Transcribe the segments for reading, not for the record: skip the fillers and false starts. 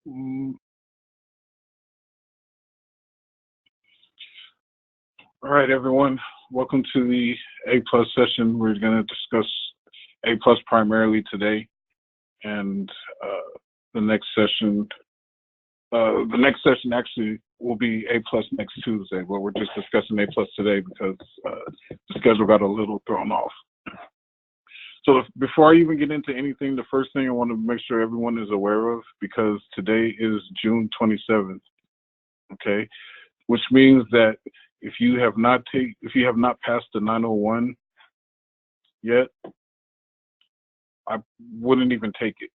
Mm, All right, everyone. Welcome to the A plus session. We're going to discuss A plus primarily today, and the next session. The next session actually will be A plus next Tuesday, but we're just discussing A plus today because the schedule got a little thrown off. So before I even get into anything, the first thing I want to make sure everyone is aware of, because today is June 27th. Okay, which means that if you have not passed the 901 yet, I wouldn't even take it.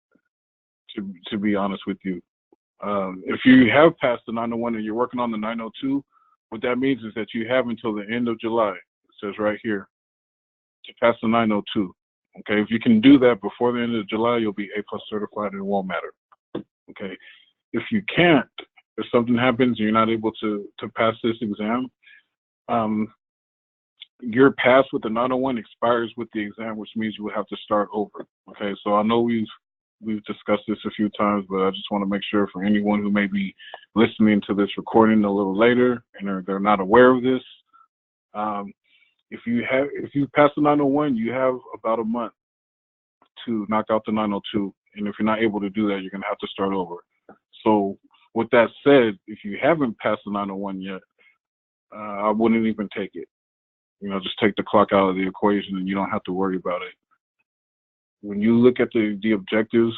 To be honest with you, if you have passed the 901 and you're working on the 902, what that means is that you have until the end of July. It says right here to pass the 902. Okay, if you can do that before the end of July, you'll be A plus certified, and it won't matter. Okay, if you can't, if something happens and you're not able to pass this exam, your pass with the 901 expires with the exam, which means you will have to start over. Okay, so I know we've discussed this a few times, but I just want to make sure for anyone who may be listening to this recording a little later and they're not aware of this, if you pass the 901, you have about a month to knock out the 902, and if you're not able to do that, you're going to have to start over. So with that said, if you haven't passed the 901 yet, I wouldn't even take it. Just take the clock out of the equation and you don't have to worry about it. When you look at the objectives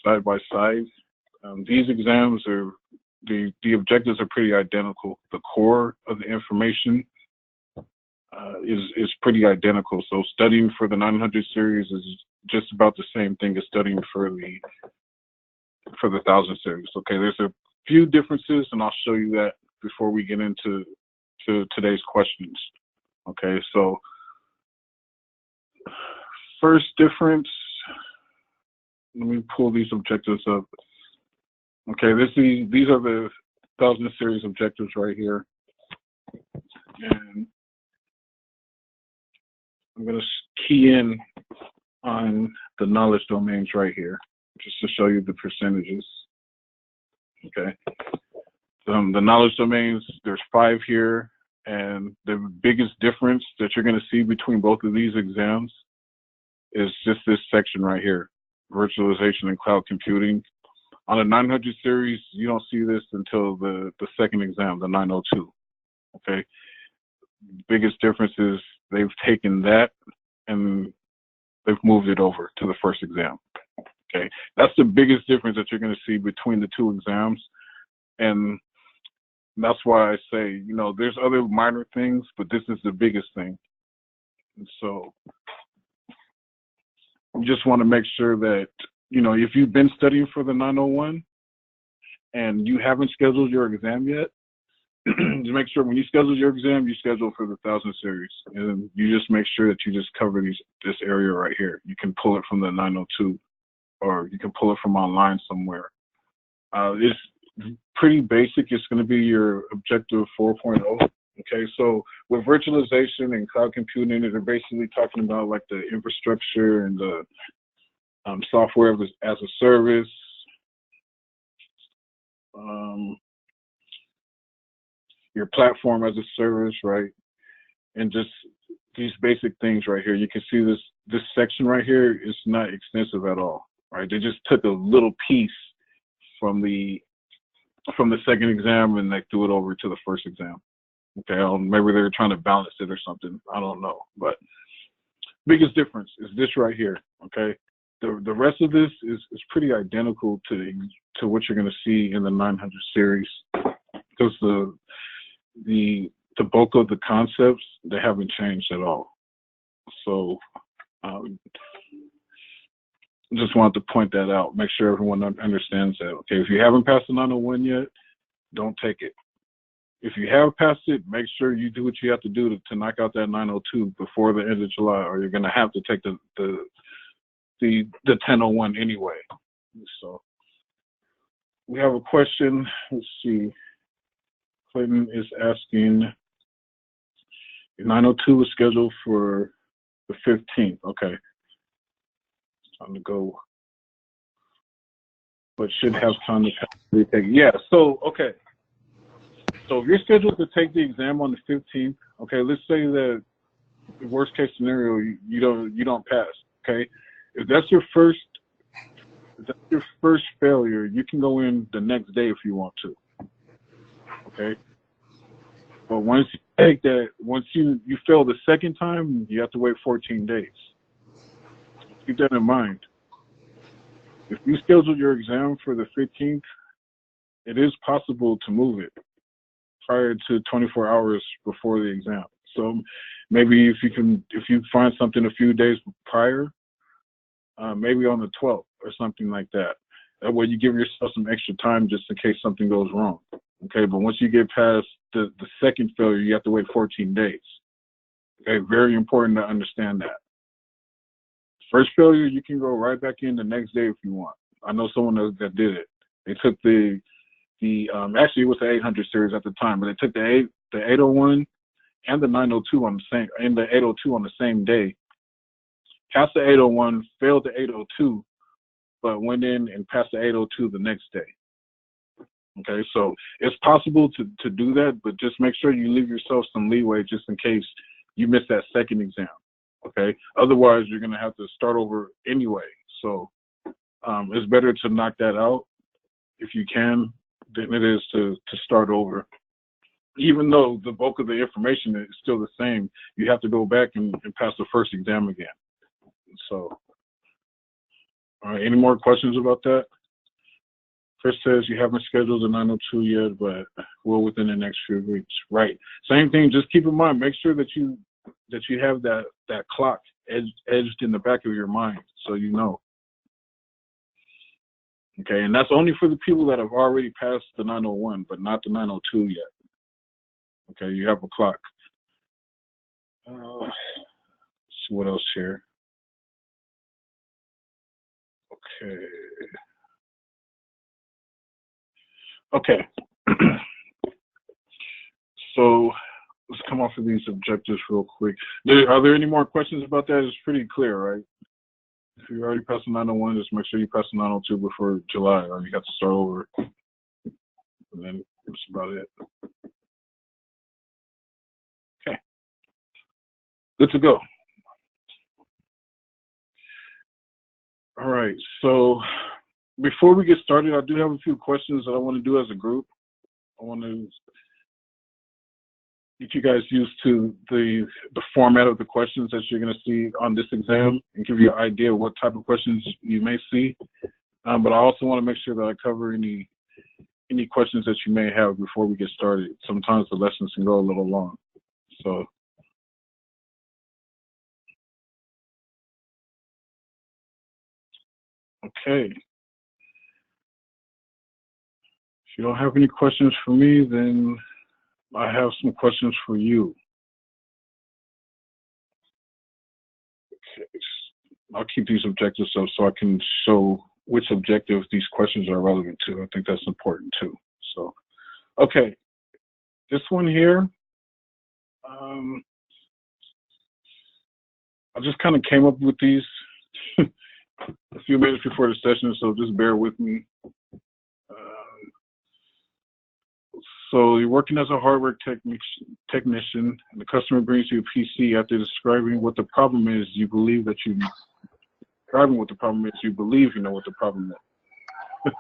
side by side, these exams the objectives are pretty identical. The core of the information is pretty identical. So studying for the 900 series is just about the same thing as studying for the 1000 series. Okay, there's a few differences, and I'll show you that before we get into today's questions. Okay, so first difference, let me pull these objectives up. Okay, these are the 1000 series objectives right here. And I'm going to key in on the knowledge domains right here, just to show you the percentages. Okay, the knowledge domains, there's 5 here. And the biggest difference that you're going to see between both of these exams is just this section right here, virtualization and cloud computing. On the 900 series, you don't see this until the second exam, the 902. Okay. Biggest difference is they've taken that and they've moved it over to the first exam. Okay. That's the biggest difference that you're going to see between the two exams. And that's why I say, there's other minor things, but this is the biggest thing. And so you just want to make sure that, if you've been studying for the 901 and you haven't scheduled your exam yet, just make sure when you schedule your exam, you schedule for the 1000 series. And you just make sure that you just cover this area right here. You can pull it from the 902 or you can pull it from online somewhere. It's pretty basic. It's going to be your objective 4.0. Okay, so with virtualization and cloud computing, they're basically talking about like the infrastructure and the software as a service, your platform as a service, right? And just these basic things right here. You can see this section right here is not extensive at all, right? They just took a little piece from the second exam and they threw it over to the first exam. Okay, maybe they're trying to balance it or something. I don't know, but biggest difference is this right here. Okay, the rest of this is pretty identical to what you're going to see in the 900 series, because the bulk of the concepts, they haven't changed at all. So just wanted to point that out, make sure everyone understands that. Okay, if you haven't passed the 901 yet, don't take it. If you have passed it, make sure you do what you have to do to knock out that 902 before the end of July, or you're going to have to take the 1001 anyway. So we have a question. Let's see. Clayton is asking, 902 is scheduled for the 15th. Okay. Time to go but should have time to retake it. Yeah, so, okay. So if you're scheduled to take the exam on the 15th, okay, let's say that the worst case scenario, you don't pass, okay? If that's your first failure, you can go in the next day if you want to, okay? But once you take that, once you fail the second time, you have to wait 14 days. Keep that in mind. If you schedule your exam for the 15th, it is possible to move it prior to 24 hours before the exam. So maybe if you find something a few days prior, maybe on the 12th or something like that. That way you give yourself some extra time just in case something goes wrong. Okay, but once you get past the second failure, you have to wait 14 days. Okay, very important to understand that. First failure, you can go right back in the next day if you want. I know someone that did it. They took the actually it was the 800 series at the time, but they took the 801 and the 902 on the same, and the 802 on the same day. Passed the 801, failed the 802, but went in and passed the 802 the next day. Okay, so it's possible to do that, but just make sure you leave yourself some leeway just in case you miss that second exam. Okay, otherwise you're gonna have to start over anyway. So it's better to knock that out if you can than it is to start over. Even though the bulk of the information is still the same, you have to go back and pass the first exam again. So, all right, any more questions about that? Chris says you haven't scheduled the 902 yet, but will within the next few weeks. Right. Same thing. Just keep in mind. Make sure that you have that clock edged in the back of your mind, so you know. Okay, and that's only for the people that have already passed the 901, but not the 902 yet. Okay, you have a clock. Let's see what else here. Okay. Okay. So let's come off of these objectives real quick. Are there any more questions about that? It's pretty clear, right? If you already passed the 901, just make sure you pass the 902 before July, or you got to start over. And then that's about it. Okay. Good to go. All right. So before we get started, I do have a few questions that I want to do as a group. I want to get you guys used to the format of the questions that you're going to see on this exam and give you an idea of what type of questions you may see. But I also want to make sure that I cover any questions that you may have before we get started. Sometimes the lessons can go a little long. So, okay. If you don't have any questions for me, then I have some questions for you. Okay. I'll keep these objectives up so I can show which objectives these questions are relevant to. I think that's important too. So, okay. This one here, I just kind of came up with these a few minutes before the session, so just bear with me. So you're working as a hardware technician, and the customer brings you a PC after describing what the problem is. You believe that you describing what the problem is. You believe you know what the problem is.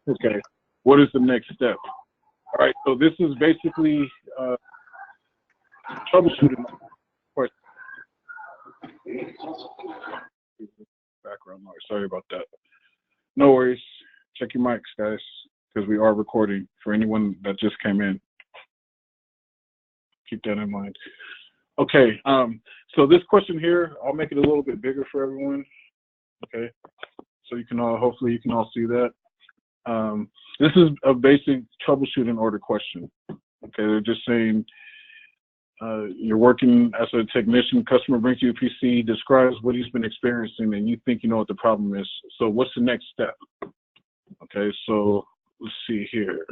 Okay. What is the next step? All right. So this is basically troubleshooting question. Background noise. Sorry about that. No worries. Check your mics, guys, because we are recording for anyone that just came in. Keep that in mind. Okay. So this question here, I'll make it a little bit bigger for everyone. Okay. So you can all, hopefully you can all see that. This is a basic troubleshooting order question. Okay. They're just saying, you're working as a technician, customer brings you a PC, describes what he's been experiencing, and you think you know what the problem is. So what's the next step? Okay, so let's see here.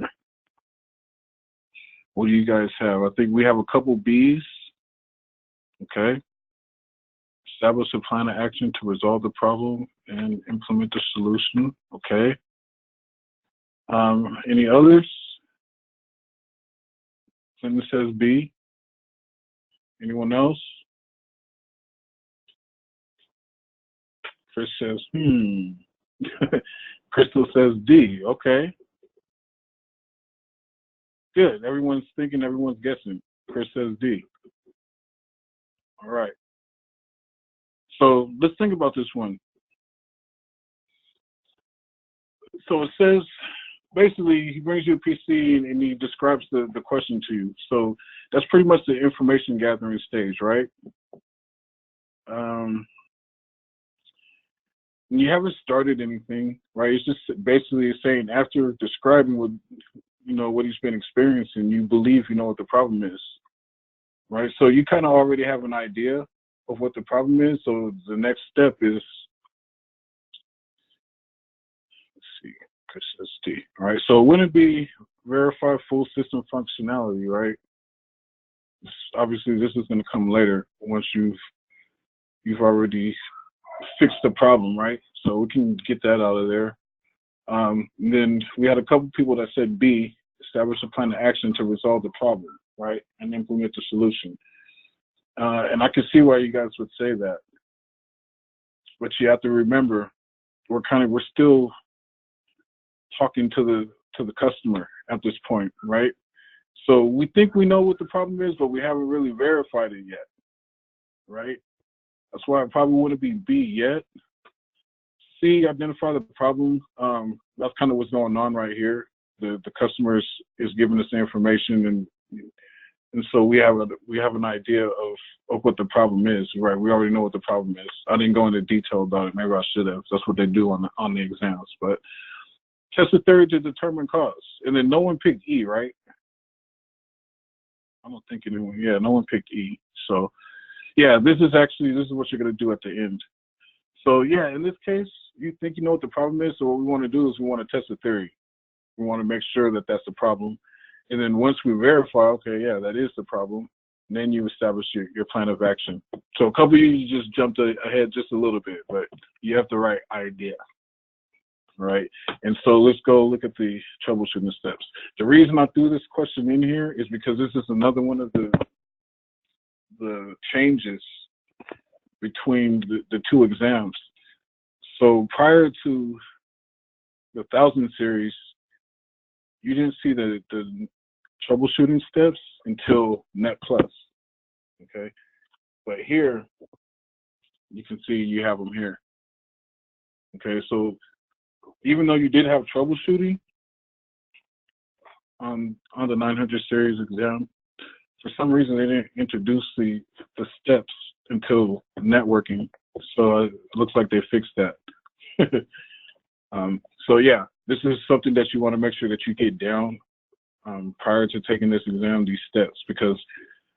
What do you guys have? I think we have a couple B's. Okay. Establish a plan of action to resolve the problem and implement the solution. Okay. Any others? Clinton says B. Anyone else? Chris says, Crystal says D. Okay. Good. Everyone's thinking, everyone's guessing. Chris says D. All right. So let's think about this one. So it says, basically, he brings you a PC and he describes the question to you. So that's pretty much the information gathering stage, right? You haven't started anything, right? It's just basically saying after describing what what he's been experiencing, you believe you know what the problem is, right? So you kind of already have an idea of what the problem is. So the next step is, let's see, Chris says D. All right. So wouldn't it be verify full system functionality, right? Obviously, this is going to come later once you've already fixed the problem, right? So we can get that out of there. Then we had a couple people that said B, establish a plan of action to resolve the problem, right, and implement the solution. And I can see why you guys would say that, but you have to remember we're still talking to the customer at this point, right? So we think we know what the problem is, but we haven't really verified it yet, right? That's why it probably wouldn't be B yet. C, identify the problem. That's kind of what's going on right here. The customer is giving us the information, and so we have an idea of what the problem is, right? We already know what the problem is. I didn't go into detail about it. Maybe I should have. That's what they do on the exams. But test the theory to determine cause, and then no one picked E, right? I don't think anyone. Yeah, no one picked E. So yeah, this is what you're gonna do at the end. So yeah, in this case, you think you know what the problem is. So what we want to do is we want to test the theory. We want to make sure that that's the problem. And then once we verify, okay, yeah, that is the problem, then you establish your plan of action. So a couple of you just jumped ahead just a little bit, but you have the right idea, right? And so let's go look at the troubleshooting steps. The reason I threw this question in here is because this is another one of the changes between the two exams. So prior to the 1000 series, you didn't see the troubleshooting steps until Net Plus, okay? But here, you can see you have them here, okay? So even though you did have troubleshooting on the 900 series exam, for some reason they didn't introduce the steps until networking. So it looks like they fixed that. So yeah, this is something that you want to make sure that you get down prior to taking this exam, these steps, because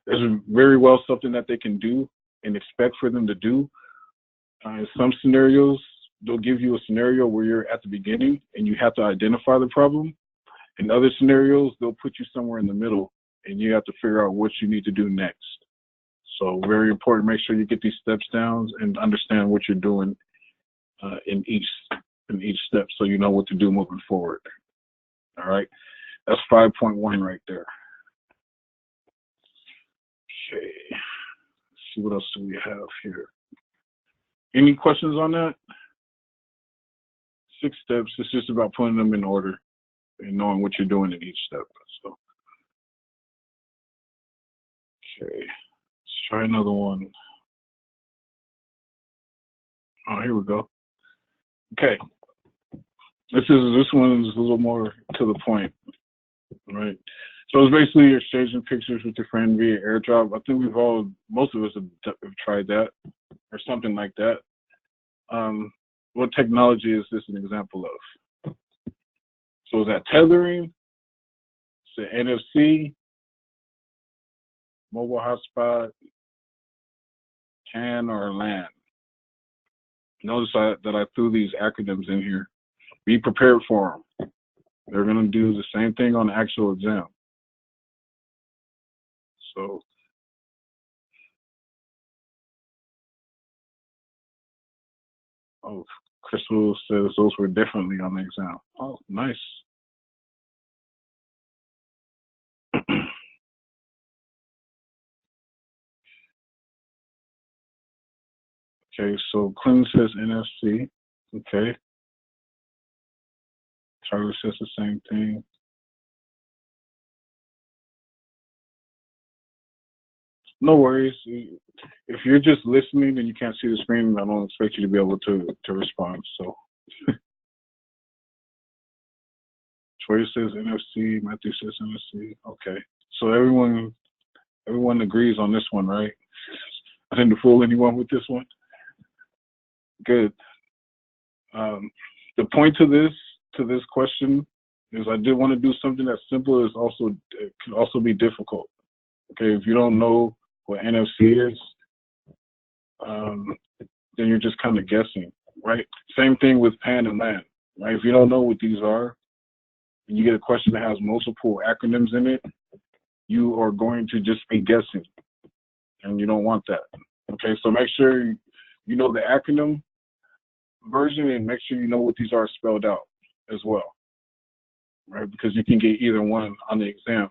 there's very well something that they can do and expect for them to do. In some scenarios, they'll give you a scenario where you're at the beginning and you have to identify the problem. In other scenarios, they'll put you somewhere in the middle and you have to figure out what you need to do next. So very important, make sure you get these steps down and understand what you're doing in each step so you know what to do moving forward. All right, that's 5.1 right there. Okay, let's see what else do we have here. Any questions on that? 6 steps, it's just about putting them in order and knowing what you're doing in each step. So, okay, let's try another one. Oh, here we go. Okay, this one is a little more to the point, right? So it's basically you're exchanging pictures with your friend via AirDrop. I think most of us have tried that or something like that. What technology is this an example of? So is that tethering? Is it NFC? Mobile hotspot? CAN or LAN? Notice that I threw these acronyms in here. Be prepared for them. They're going to do the same thing on the actual exam. So, oh, Crystal says those were differently on the exam. Oh, nice. Okay, so Clinton says NFC. Okay. Tyler says the same thing. No worries. If you're just listening and you can't see the screen, I don't expect you to be able to respond. So Troy says NFC, Matthew says NFC. Okay. So everyone agrees on this one, right? I didn't fool anyone with this one. Good. The point to this question is I did want to do something that's simple. It can also be difficult. Okay, if you don't know what NFC is, then you're just kind of guessing, right? Same thing with PAN and LAN, right? If you don't know what these are, and you get a question that has multiple acronyms in it, you are going to just be guessing, and you don't want that. Okay, so make sure you know the acronym version and make sure you know what these are spelled out as well, right? Because you can get either one on the exam.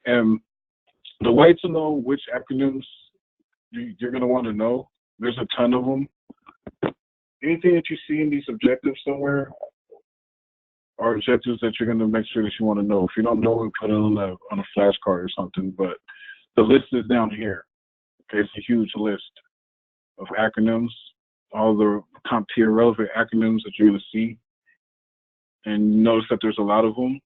And the way to know which acronyms you're going to want to know, there's a ton of them. Anything that you see in these objectives somewhere are objectives that you're going to make sure that you want to know. If you don't know it, put it on a flashcard or something. But the list is down here. Okay, it's a huge list of acronyms, all the top tier relevant acronyms that you're going to see. And notice that there's a lot of them.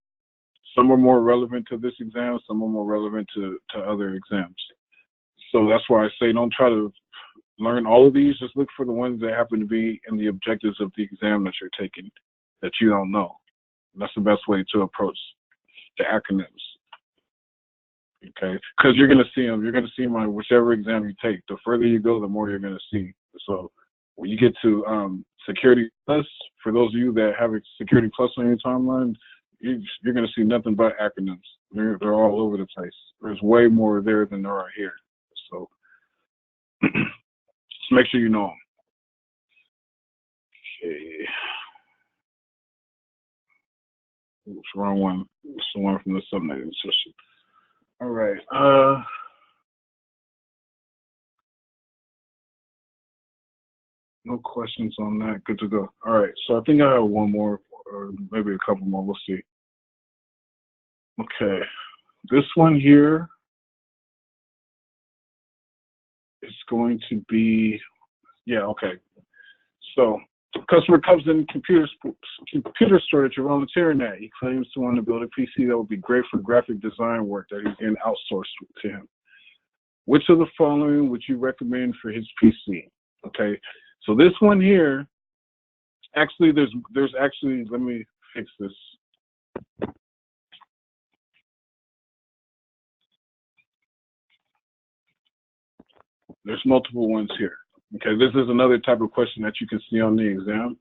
Some are more relevant to this exam, some are more relevant to other exams. So that's why I say don't try to learn all of these, just look for the ones that happen to be in the objectives of the exam that you're taking that you don't know. And that's the best way to approach the acronyms. Okay, because you're going to see them. You're going to see them on whichever exam you take. The further you go, the more you're going to see. So when you get to Security Plus, for those of you that have a Security Plus on your timeline, you're going to see nothing but acronyms. They're all over the place. There's way more there than there are here. So make sure you know them. Okay. Oops, wrong one. It's the one from the subnetting session. All right. No questions on that. Good to go. All right. So I think I have one more, or maybe a couple more. We'll see. Okay. This one here is going to be, yeah, okay. So customer comes in computer store that you're volunteering at. He claims to want to build a PC that would be great for graphic design work that he's getting outsourced to him. Which of the following would you recommend for his PC? Okay, so this one here, actually, there's actually, let me fix this. There's multiple ones here. Okay, this is another type of question that you can see on the exam.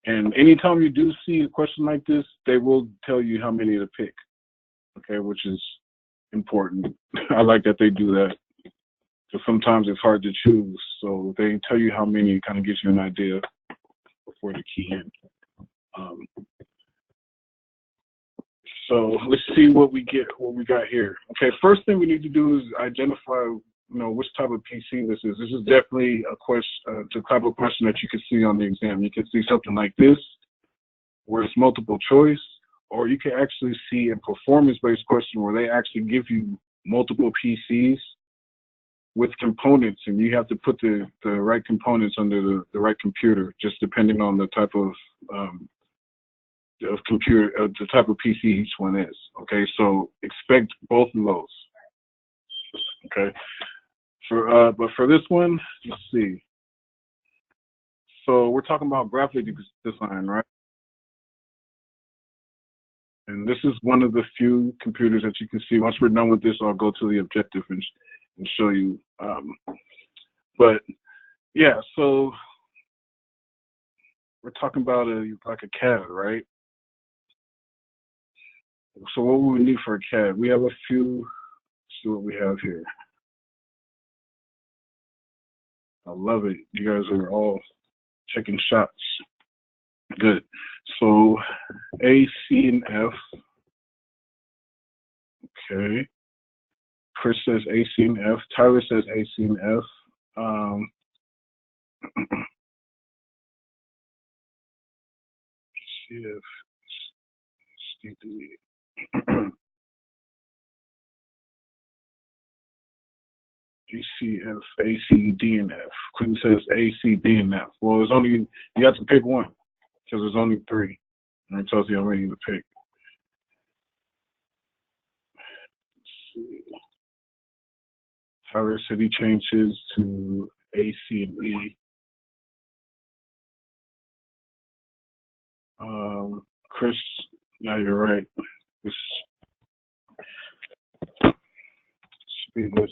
And anytime you do see a question like this, they will tell you how many to pick. Okay, which is important. I like that they do that. Because sometimes it's hard to choose. So they tell you how many, kind of gives you an idea before the key in. So let's see what we got here. Okay, first thing we need to do is identify, which type of PC this is. This is definitely a question, the type of question that you can see on the exam. You can see something like this, where it's multiple choice, or you can actually see a performance-based question where they actually give you multiple PCs with components, and you have to put the right components under the right computer, just depending on the type of computer, the type of PC each one is. Okay, so expect both of those. Okay, but for this one, let's see. So we're talking about graphic design, right? And this is one of the few computers that you can see. Once we're done with this, I'll go to the objective and show you. But yeah, so we're talking about like a CAD, right? So what would we need for a CAD? We have a few. Let's see what we have here. I love it. You guys are all checking shots. Good. So A, C, and F. Okay. Chris says A, C, and F. Tyler says A, C, and F. See if GCF, AC, D, and F. Quentin says AC, D, and F. Well, it's only, you have to pick one because there's only three. And it tells you how many to pick. Let's see. Tyler City changes to AC and E. Chris, yeah, you're right. This should be this.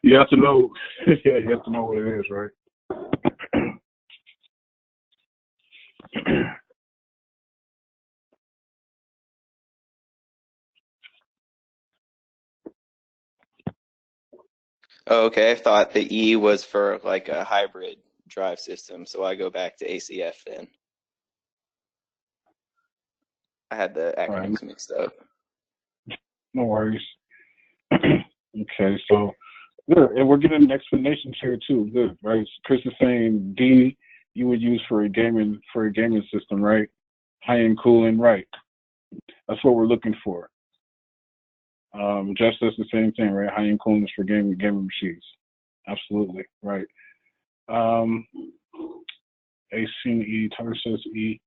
You have to know, yeah, you have to know what it is, right? Oh, okay, I thought the E was for like a hybrid drive system, so I go back to ACF then. I had the acronyms mixed up. No worries. Okay, so good, and we're getting explanations here too. Good, right? Chris is saying D you would use for a gaming system, right? High-end cooling, right? That's what we're looking for. Just as the same thing, right? High-end cooling is for gaming machines. Absolutely, right. AC and E, Tyler says E.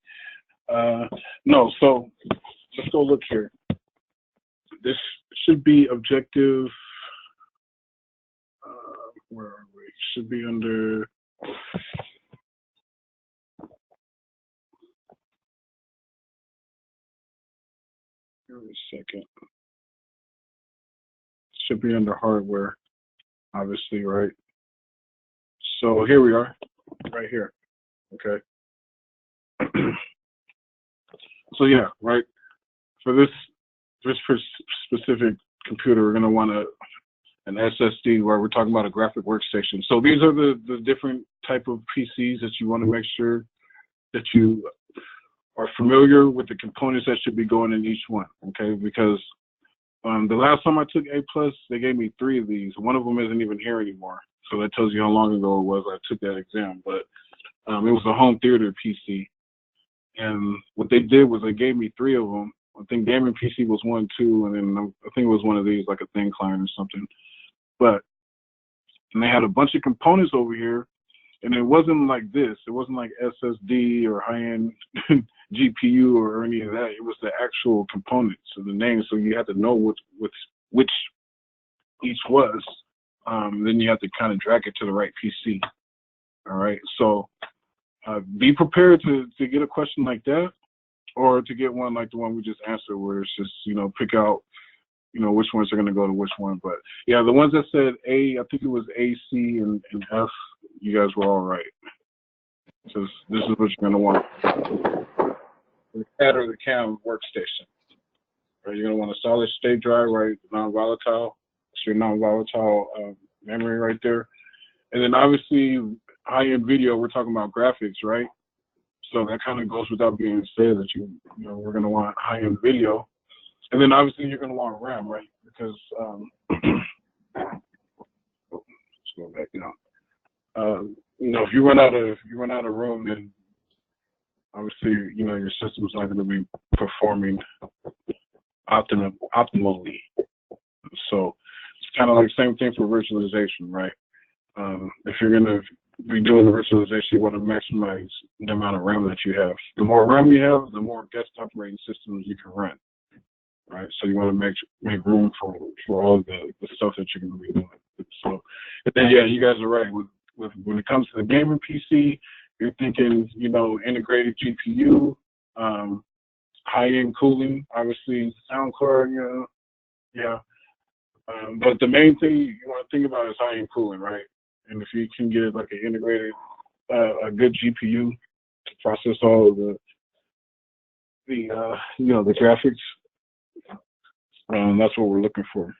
No, so let's go look here. This should be objective. Where are we? Should be under. Give me a second. Should be under hardware, obviously, right? So here we are, right here. Okay. So yeah, right. For this specific computer, we're gonna want an SSD where we're talking about a graphic workstation. So these are the different type of PCs that you want to make sure that you are familiar with the components that should be going in each one. Okay, because the last time I took A+, they gave me 3 of these. One of them isn't even here anymore. So that tells you how long ago it was I took that exam. But it was a home theater PC. And what they did was they gave me 3 of them. I think gaming PC was 1, 2, and then I think it was one of these, like a thin client or something. But and they had a bunch of components over here, and it wasn't like this. It wasn't like SSD or high-end GPU or any of that. It was the actual components of the name. So you had to know which each was. Then you have to kind of drag it to the right PC. All right. So be prepared to get a question like that, or to get one like the one we just answered, where it's just, pick out, which ones are going to go to which one. But yeah, the ones that said A, I think it was AC and F, you guys were all right. So this is what you're going to want. The CAD or the CAM workstation. Right? You're going to want a solid state drive, right? Non-volatile. It's your non-volatile memory right there. And then obviously high-end video, we're talking about graphics, right? So that kind of goes without being said that we're going to want high-end video. And then obviously you're going to want RAM, right? Because let's go back down. If you run out of room, then obviously your system's not going to be performing optimally. So it's kind of like the same thing for virtualization, right? If you're going to be doing the virtualization, you want to maximize the amount of RAM that you have. The more RAM you have, the more guest operating systems you can run. Right, so you want to make room for all the stuff that you're going to be doing. So, and then yeah, you guys are right. With when it comes to the gaming PC, you're thinking integrated GPU, high-end cooling, obviously sound card, yeah. But the main thing you want to think about is high-end cooling, right? And if you can get like an integrated, a good GPU to process all of the graphics. That's what we're looking for.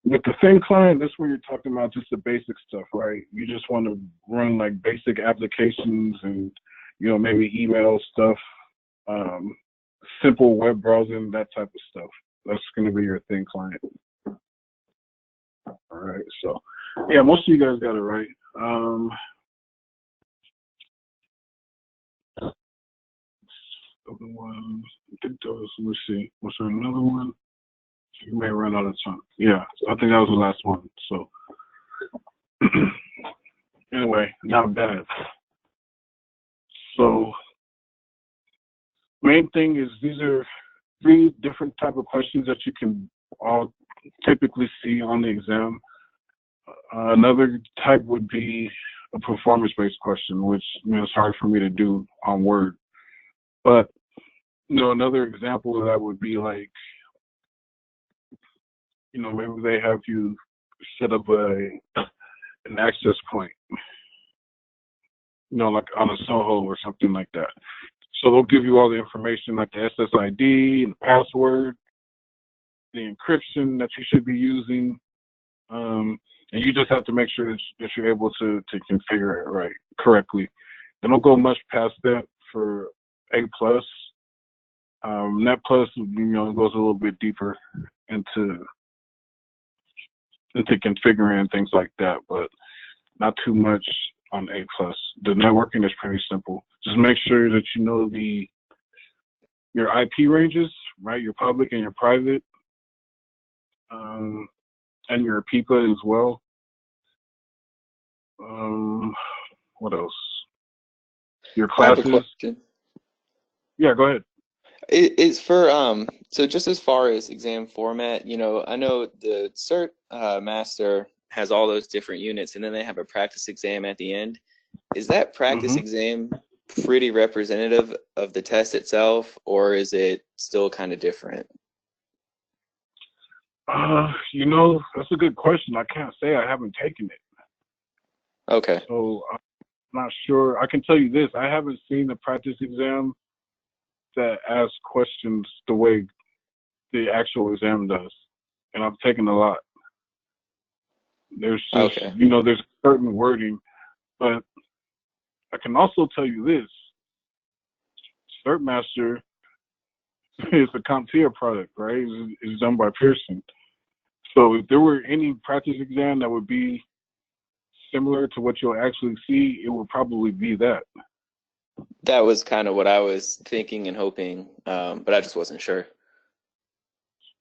With the thin client, that's where you're talking about just the basic stuff, right? You just want to run like basic applications and, maybe email stuff, simple web browsing, that type of stuff. That's going to be your thin client. All right. So, yeah, most of you guys got it right. Other one, I think those. Let's see. Was there another one? You may run out of time. Yeah, I think that was the last one. So, anyway, not bad. So, main thing is these are 3 different type of questions that you can all typically see on the exam. Another type would be a performance-based question, which is hard for me to do on Word. But another example of that would be like, maybe they have you set up an access point, like on a Soho or something like that. So they'll give you all the information, like the SSID and the password, the encryption that you should be using, and you just have to make sure that you're able to configure it correctly. They don't go much past that for A+. Net Plus, goes a little bit deeper into configuring and things like that, but not too much on A+. The networking is pretty simple. Just make sure that you know your IP ranges, right? Your public and your private, and your PIPA as well. What else? Your classes. I have a question. Yeah, go ahead. It's for so just as far as exam format, I know the cert master has all those different units, and then they have a practice exam at the end. Is that practice exam pretty representative of the test itself, or is it still kind of different? That's a good question. I can't say I haven't taken it. Okay. So I'm not sure. I can tell you this: I haven't seen the practice exam that asks questions the way the actual exam does, and I've taken a lot. There's just, there's certain wording, but I can also tell you this: CertMaster is a CompTIA product, right? It's done by Pearson. So if there were any practice exam that would be similar to what you'll actually see, it would probably be that. That was kind of what I was thinking and hoping, but I just wasn't sure.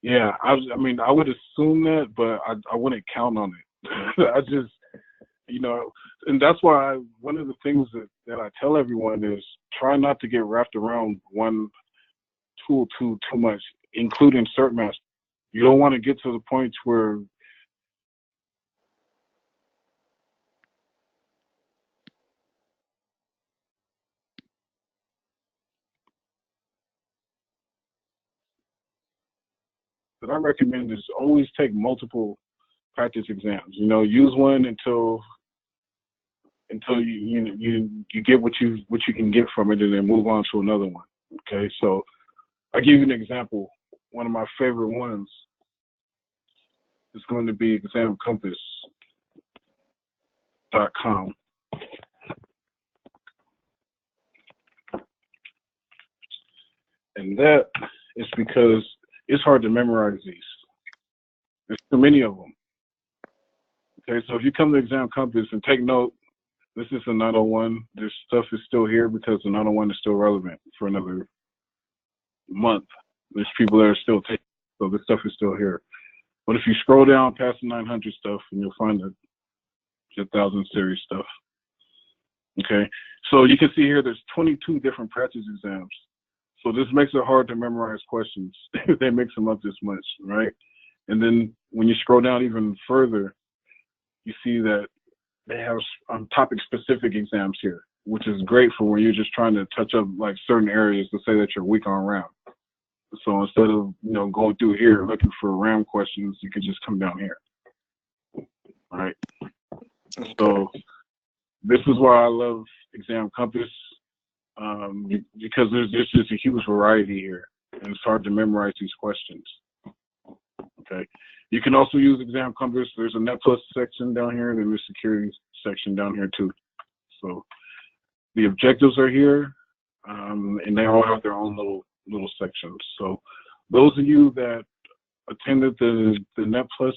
Yeah, I would assume that, but I wouldn't count on it. I just, and that's why one of the things that I tell everyone is try not to get wrapped around one tool too much, including CertMaster. You don't want to get to the point where that I recommend is always take multiple practice exams. Use one until you get what you can get from it, and then move on to another one. Okay, so I'll give you an example. One of my favorite ones is going to be examcompass.com. And that is because it's hard to memorize these. There's too many of them. Okay, so if you come to Exam Compass and take note, this is a 901. This stuff is still here because the 901 is still relevant for another month. There's people that are still taking, so this stuff is still here. But if you scroll down past the 900 stuff, and you'll find the 1000 series stuff. Okay, so you can see here there's 22 different practice exams. So this makes it hard to memorize questions. They mix them up this much, right? And then when you scroll down even further, you see that they have topic-specific exams here, which is great for when you're just trying to touch up like certain areas to say that you're weak on RAM. So instead of going through here looking for RAM questions, you can just come down here. All right. Okay. So this is why I love Exam Compass, because there's just a huge variety here, and it's hard to memorize these questions. Okay. You can also use Exam Compass. There's a Net Plus section down here, and then there's a security section down here too. So the objectives are here, and they all have their own little sections. So those of you that attended the Net Plus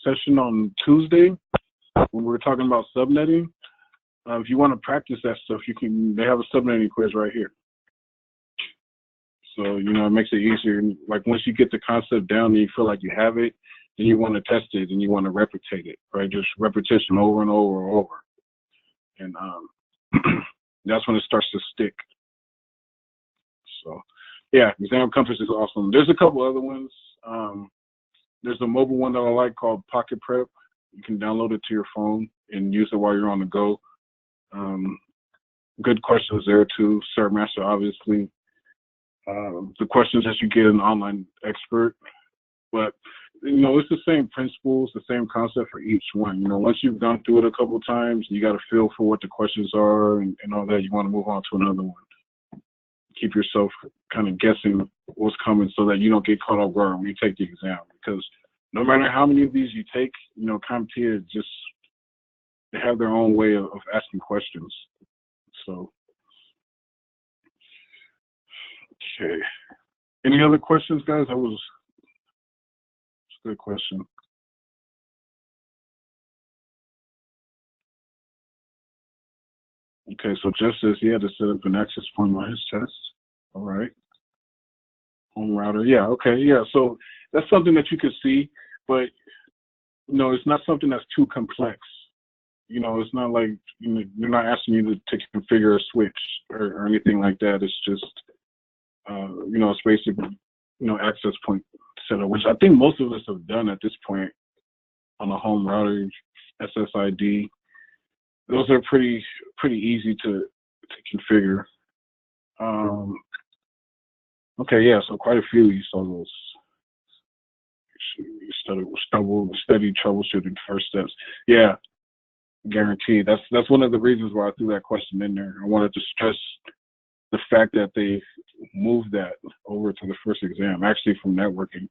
session on Tuesday when we were talking about subnetting, if you want to practice that stuff, they have a subnetting quiz right here. So, you know, it makes it easier. Like once you get the concept down and you feel like you have it, then you want to test it and you want to replicate it, right? Just repetition over and over and over. And that's when it starts to stick. So, yeah, Exam Compass is awesome. There's a couple other ones. There's a mobile one that I like called Pocket Prep. You can download it to your phone and use it while you're on the go. Good questions there too. CertMaster, obviously. The questions that you get an online expert, but you know it's the same principles, the same concept for each one. You know, once you've gone through it a couple of times, you got a feel for what the questions are and all that. You want to move on to another one. Keep yourself kind of guessing what's coming so that you don't get caught off guard when you take the exam. Because no matter how many of these you take, you know, CompTIA just they have their own way of asking questions. So. Okay. Any other questions, guys? That was a good question. Okay, so Jeff says he had to set up an access point on his test. All right. Home router. Yeah, okay, yeah. So that's something that you can see, but you know, it's not something that's too complex. You know, it's not like you're not asking you to configure a switch or anything like that. It's just you know, it's basically, you know, access point setup, which I think most of us have done at this point on a home router, SSID. Those are pretty easy to configure. Okay, yeah, so quite a few you saw those. Steady troubleshooting first steps. Yeah, guaranteed. That's one of the reasons why I threw that question in there. I wanted to stress the fact that they moved that over to the first exam, actually from networking,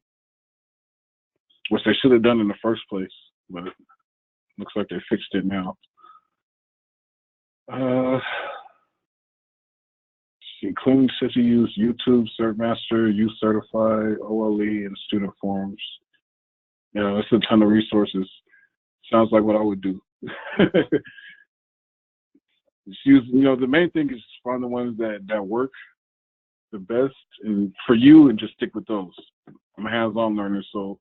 which they should have done in the first place, but it looks like they fixed it now. See, Clean says you use YouTube, CertMaster, U-Certify, OLE, and student forums. Yeah, that's a ton of resources. Sounds like what I would do. Just use, you know, the main thing is find the ones that work the best and for you and just stick with those. I'm a hands-on learner, so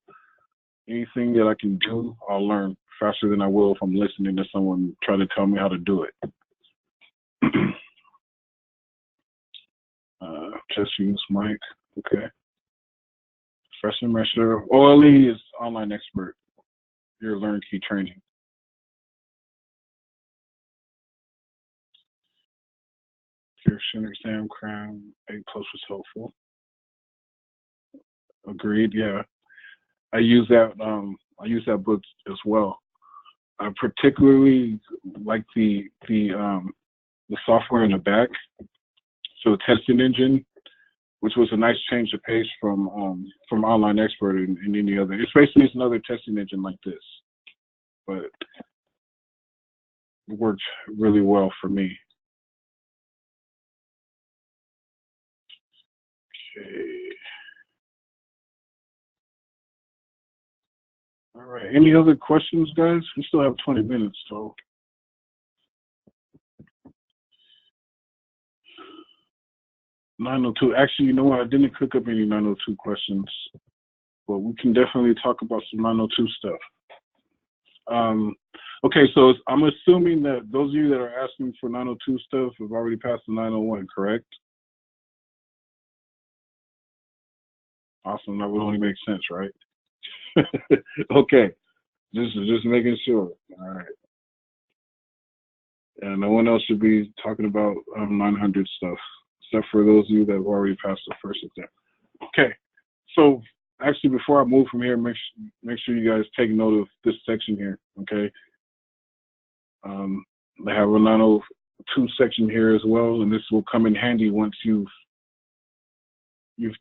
anything that I can do, I'll learn faster than I will if I'm listening to someone try to tell me how to do it. Just use mic, okay. Fresh semester. OLE is online expert. Your learn key training. Pearson exam cram, A+ was helpful. Agreed. Yeah, I use that. I use that book as well. I particularly like the software in the back. So the testing engine, which was a nice change of pace from Online Expert and any other. It's basically another testing engine like this, but it worked really well for me. Okay. All right. Any other questions, guys? We still have 20 minutes, so. (902). Actually, you know what? I didn't cook up any 902 questions, but we can definitely talk about some 902 stuff. Okay, so I'm assuming that those of you that are asking for 902 stuff have already passed the 901, correct? Awesome. That would only make sense, right? Okay. Just making sure. All right. And no one else should be talking about 900 stuff, except for those of you that have already passed the first exam. Okay. So actually, before I move from here, make sure you guys take note of this section here. Okay. They have a 902 section here as well, and this will come in handy once you've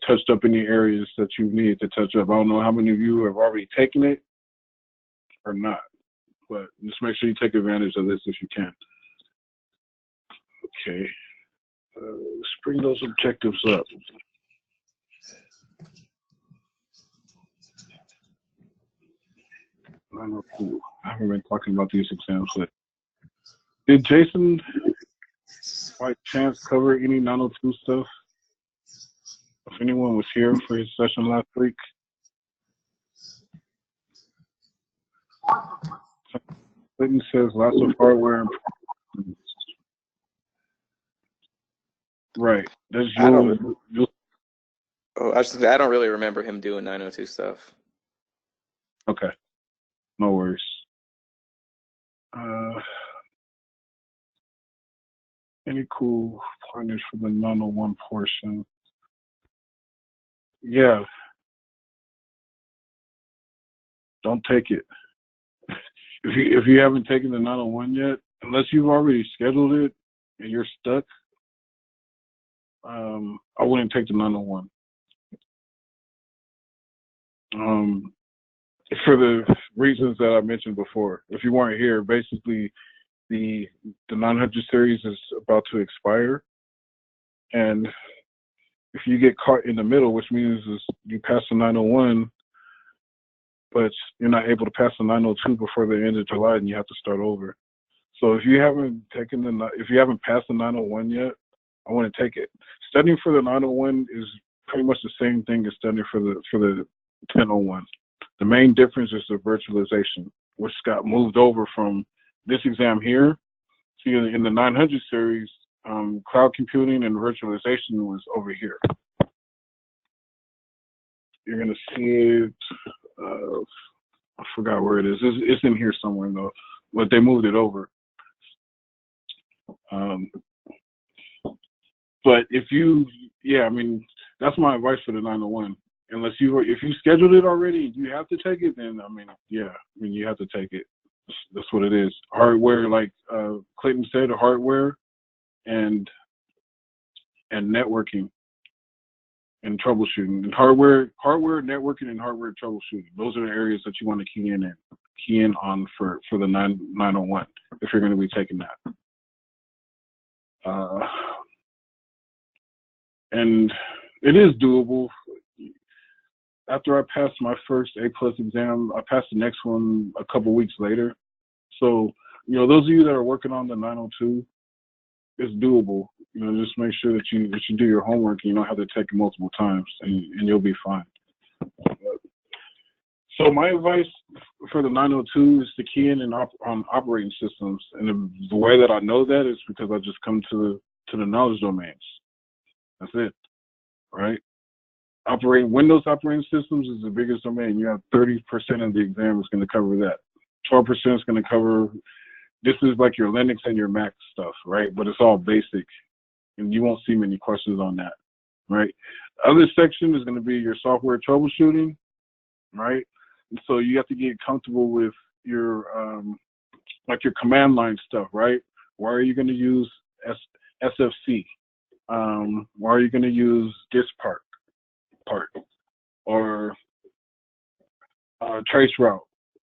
touched up any areas that you need to touch up. I don't know how many of you have already taken it or not, but just make sure you take advantage of this if you can. Okay, let's bring those objectives up. 902. I haven't been talking about these exams, but did Jason by chance cover any 902 stuff? If anyone was here for his session last week. Clinton says lots of hardware improvements. Right. That's you'll I don't really remember him doing 902 stuff. Okay. No worries. Any cool pointers for the 901 portion? Yeah. Don't take it. If you haven't taken the 901 yet, unless you've already scheduled it and you're stuck, I wouldn't take the 901. For the reasons that I mentioned before. If you weren't here, basically the 900 series is about to expire, and if you get caught in the middle, which means is you pass the 901, but you're not able to pass the 902 before the end of July, and you have to start over. So if you haven't passed the 901 yet, I want to take it. Studying for the 901 is pretty much the same thing as studying for the 1001. The main difference is the virtualization, which got moved over from this exam here. See, in the 900 series, cloud computing and virtualization was over here. You're going to see it. I forgot where it is. It's in here somewhere, though. But they moved it over. But if that's my advice for the 901. If you scheduled it already, you have to take it. Then you have to take it. That's what it is. Hardware, like Clayton said, hardware and networking and troubleshooting. And hardware, networking, and hardware troubleshooting. Those are the areas that you want to key in on for the 901 if you're going to be taking that. And it is doable. After I passed my first A+ exam, I passed the next one a couple weeks later. So, those of you that are working on the 902, it's doable. Just make sure that you do your homework and you don't have to take it multiple times, and you'll be fine. So my advice for the 902 is to key in on operating systems. And the way that I know that is because I just come to the knowledge domains. That's it, right? Windows operating systems is the biggest domain. You have 30% of the exam is going to cover that. 12% is going to cover, this is like your Linux and your Mac stuff, right? But it's all basic, and you won't see many questions on that, right? Other section is going to be your software troubleshooting, right? And so you have to get comfortable with your, like your command line stuff, right? Why are you going to use SFC? Why are you going to use this part? Or trace route?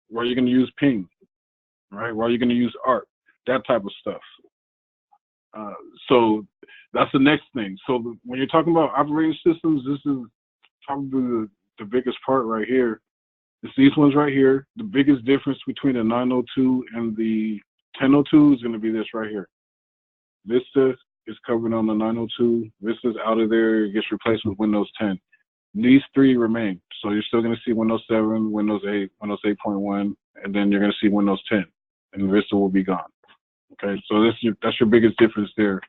Why are you going to use ping? Right? Why are you going to use ARP? That type of stuff. So that's the next thing. So when you're talking about operating systems, this is probably the biggest part right here. It's these ones right here. The biggest difference between the 902 and the 1002 is going to be this right here. Vista is covered on the 902. Vista's out of there. It gets replaced with Windows 10. These three remain. So you're still going to see Windows 7, Windows 8, Windows 8.1, and then you're going to see Windows 10, and Vista will be gone. Okay, so that's your biggest difference there.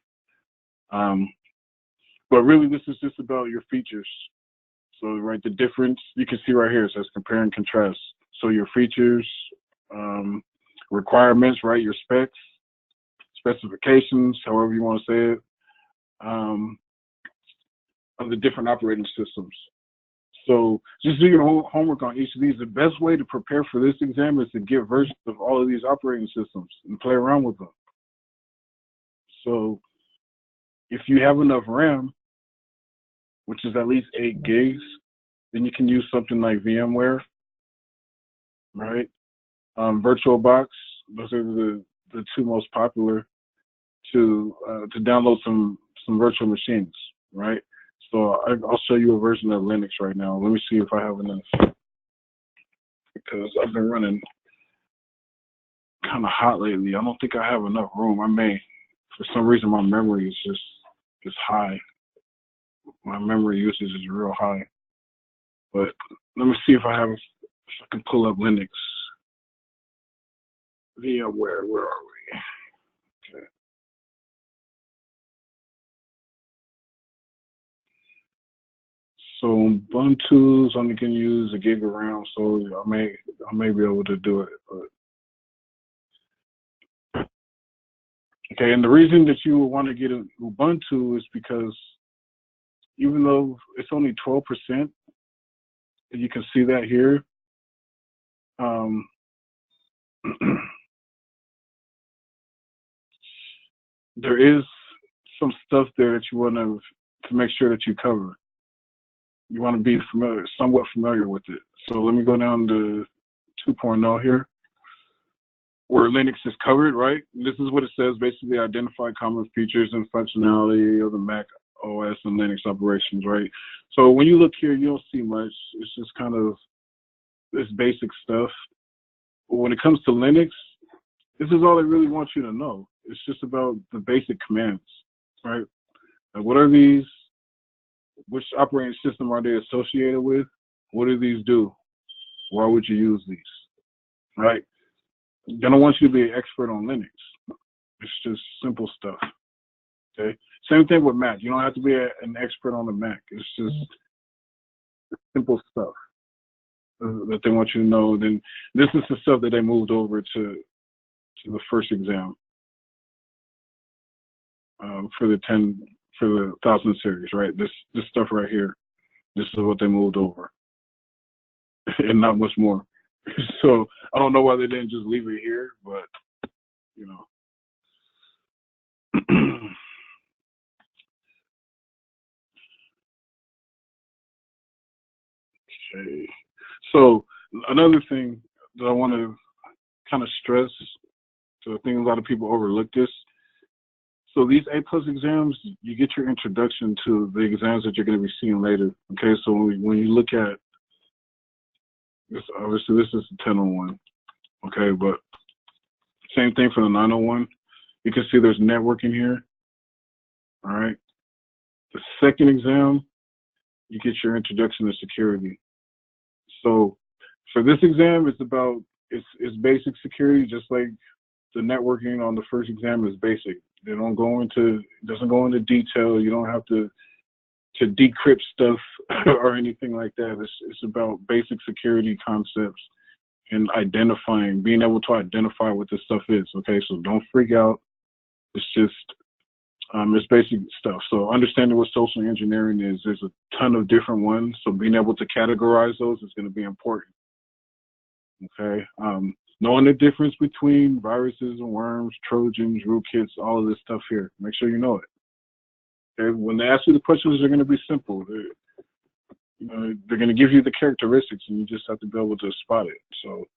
But really, this is just about your features. So, right, the difference you can see right here says compare and contrast. So your features, requirements, right, your specs, specifications, however you want to say it, of the different operating systems. So just do your homework on each of these. The best way to prepare for this exam is to get versions of all of these operating systems and play around with them. So if you have enough RAM, which is at least 8 gigs, then you can use something like VMware, right? VirtualBox, those are the two most popular to download some virtual machines, right? So I'll show you a version of Linux right now. Let me see if I have enough, because I've been running kind of hot lately. I don't think I have enough room. I may, for some reason, my memory is high. My memory usage is real high. But let me see if I can pull up Linux. VMware, where are we? Okay. So Ubuntu's only can use a gig around, so I may be able to do it. But okay, and the reason that you would want to get an Ubuntu is because even though it's only 12%, you can see that here. There is some stuff there that you want to make sure that you cover. You want to be somewhat familiar with it. So let me go down to 2.0 here, where Linux is covered, right? This is what it says, basically identify common features and functionality of the Mac OS and Linux operations, right? So when you look here, you don't see much. It's just kind of this basic stuff. But when it comes to Linux, this is all they really want you to know. It's just about the basic commands, right? Like, what are these? Which operating system are they associated with? What do these do? Why would you use these, right? They don't want you to be an expert on Linux. It's just simple stuff, okay? Same thing with Mac. You don't have to be an expert on the Mac. It's just simple stuff that they want you to know. Then this is the stuff that they moved over to the first exam for the 1000 series, right? This stuff right here. This is what they moved over, and not much more. So I don't know why they didn't just leave it here, but you know. Okay. So another thing that I want to kind of stress, so I think a lot of people overlook this. So these A+ exams, you get your introduction to the exams that you're going to be seeing later. Okay, so when you look at this, obviously this is the 1001. Okay, but same thing for the 901. You can see there's networking here. All right. The second exam, you get your introduction to security. So for this exam, it's basic security, just like the networking on the first exam is basic. It doesn't go into detail. You don't have to decrypt stuff or anything like that. It's about basic security concepts and being able to identify what this stuff is. Okay, so don't freak out. It's just it's basic stuff. So understanding what social engineering is, there's a ton of different ones. So being able to categorize those is going to be important. Okay. Knowing the difference between viruses and worms, Trojans, rootkits, all of this stuff here. Make sure you know it. Okay. When they ask you the questions, they're going to be simple. They're going to give you the characteristics, and you just have to be able to spot it. So,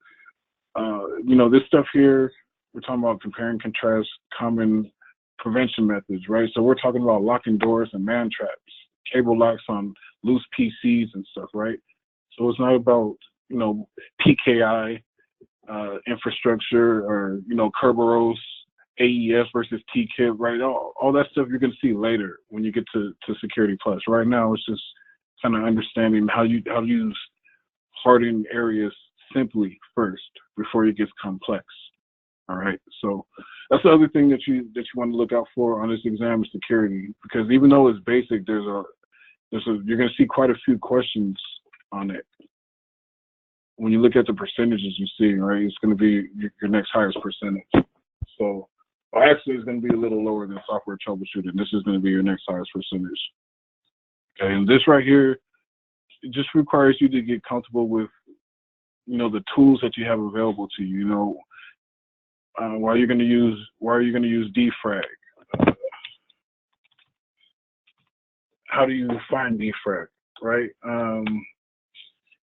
this stuff here, we're talking about compare and contrast common prevention methods, right? So we're talking about locking doors and man traps, cable locks on loose PCs and stuff, right? So it's not about, PKI infrastructure or, Kerberos, AES versus TKIP, right? All that stuff you're going to see later when you get to Security Plus. Right now, it's just kind of understanding how you use hardened areas simply first before it gets complex. All right, so that's the other thing that you want to look out for on this exam is security, because even though it's basic, you're going to see quite a few questions on it. When you look at the percentages you see, right, it's going to be your next highest percentage. So, actually, it's going to be a little lower than software troubleshooting. This is going to be your next highest percentage. Okay, and this right here, it just requires you to get comfortable with, the tools that you have available to you. Why are you going to use defrag? How do you find defrag, right?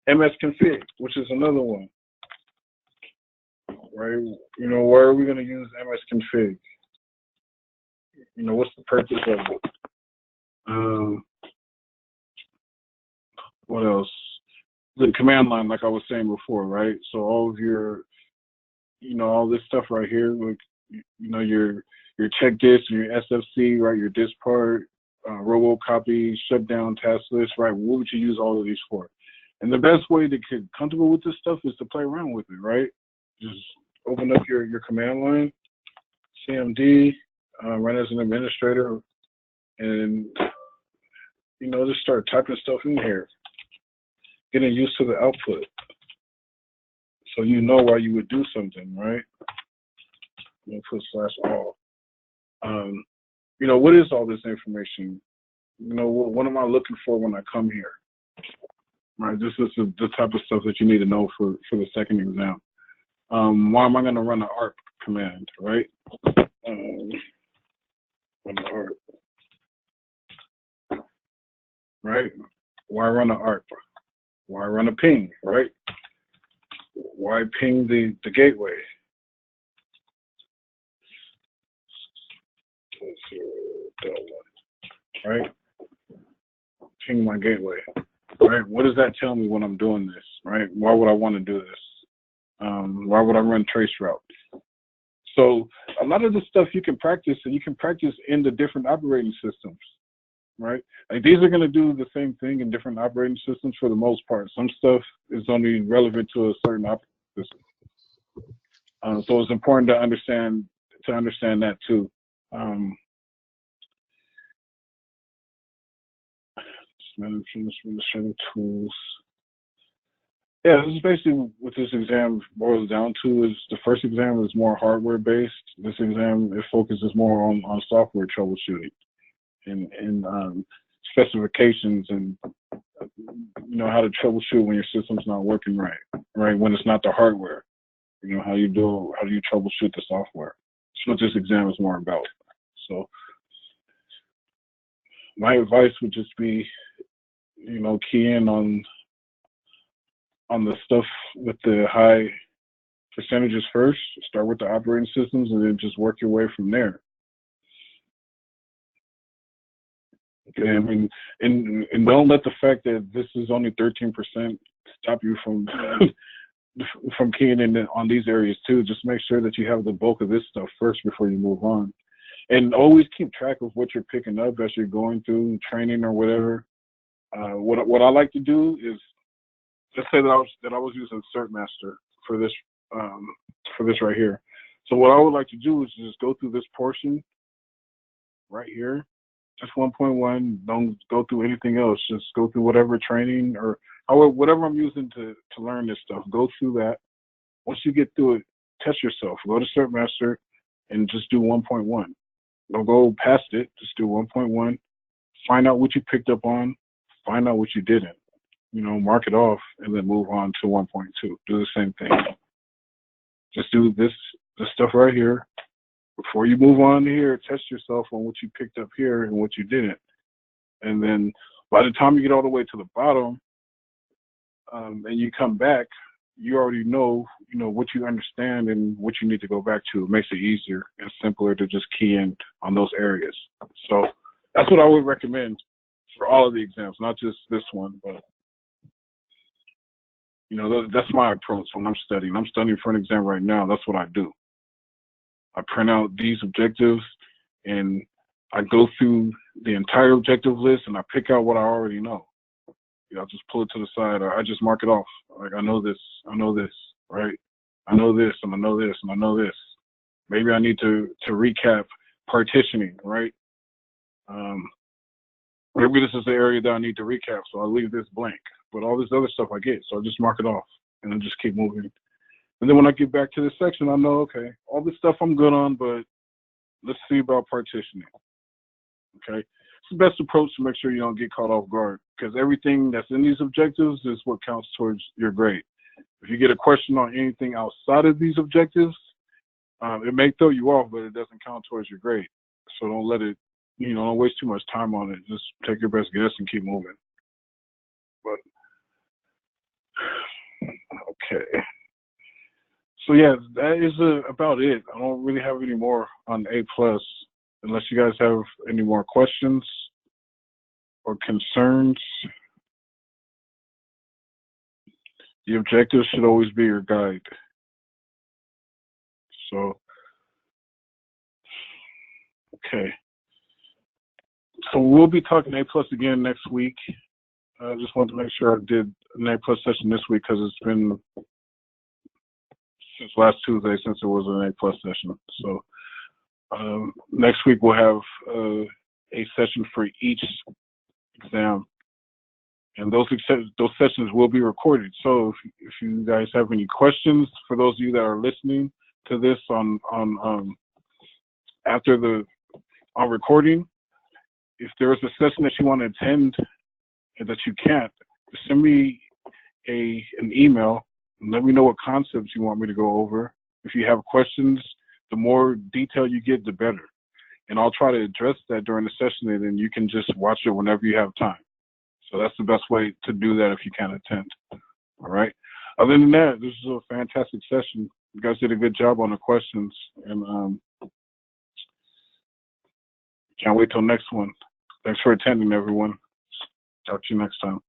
msconfig, which is another one, right? Why are we going to use msconfig? What's the purpose of it? What else? The command line, like I was saying before, right? So all of your all this stuff right here, like, your check disk and your SFC, right? Your disk part, robocopy, shutdown, task list, right? What would you use all of these for? And the best way to get comfortable with this stuff is to play around with it, right? Just open up your command line, CMD, run as an administrator, and just start typing stuff in here, getting used to the output, so you know why you would do something, right? Put /all. What is all this information? What am I looking for when I come here? Right, this is the type of stuff that you need to know for the second exam. Why am I going to run an ARP command, right? Run the ARP, right? Why run an ARP? Why run a ping, right? Why ping the gateway? Right? Ping my gateway. Right? What does that tell me when I'm doing this? Right? Why would I want to do this? Why would I run trace route? So a lot of this stuff you can practice, and you can practice in the different operating systems. Right? Like, these are going to do the same thing in different operating systems for the most part. Some stuff is only relevant to a certain operating system. So it's important to understand that too. Administrative tools. Yeah, this is basically what this exam boils down to. Is the first exam is more hardware based. This exam, it focuses more on software troubleshooting and specifications, and how to troubleshoot when your system's not working right when it's not the hardware. How do you troubleshoot the software? That's what this exam is more about. So my advice would just be, key in on the stuff with the high percentages first. Start with the operating systems and then just work your way from there. Okay, I mean, and don't let the fact that this is only 13% stop you from keying in on these areas too. Just make sure that you have the bulk of this stuff first before you move on. And always keep track of what you're picking up as you're going through training or whatever. What I like to do is, let's say that I was using CertMaster for this right here. So what I would like to do is just go through this portion right here, just 1.1. Don't go through anything else. Just go through whatever training or whatever I'm using to learn this stuff. Go through that. Once you get through it, test yourself. Go to CertMaster and just do 1.1. Don't go past it. Just do 1.1. Find out what you picked up on. Find out what you didn't. Mark it off, and then move on to 1.2. Do the same thing. Just do this stuff right here. Before you move on to here, test yourself on what you picked up here and what you didn't. And then by the time you get all the way to the bottom, and you come back, you already know what you understand and what you need to go back to. It makes it easier and simpler to just key in on those areas. So that's what I would recommend for all of the exams, not just this one, but that's my approach when I'm studying. I'm studying for an exam right now. That's what I do. I print out these objectives and I go through the entire objective list and I pick out what I already know. I'll just pull it to the side, or I just mark it off. Like, I know this, right? I know this, and I know this, and I know this. Maybe I need to recap partitioning, right? Maybe this is the area that I need to recap, so I'll leave this blank. But all this other stuff I get, so I just mark it off and then just keep moving. And then when I get back to this section, I know, okay, all this stuff I'm good on, but let's see about partitioning. Okay, it's the best approach to make sure you don't get caught off guard, because everything that's in these objectives is what counts towards your grade. If you get a question on anything outside of these objectives, it may throw you off, but it doesn't count towards your grade. So don't let it, don't waste too much time on it. Just take your best guess and keep moving. But okay. So yeah, that is about it. I don't really have any more on A+, unless you guys have any more questions or concerns. The objective should always be your guide. So, okay. So we'll be talking A plus again next week. I just wanted to make sure I did an A plus session this week because it's been since last Tuesday since it was an A plus session. So next week we'll have a session for each exam, and those sessions will be recorded. So if you guys have any questions, for those of you that are listening to this on after the recording, if there is a session that you want to attend and that you can't, send me an email and let me know what concepts you want me to go over. If you have questions, the more detail you get, the better. And I'll try to address that during the session, and then you can just watch it whenever you have time. So that's the best way to do that if you can't attend. All right. Other than that, this is a fantastic session. You guys did a good job on the questions, and can't wait till next one. Thanks for attending, everyone. Talk to you next time.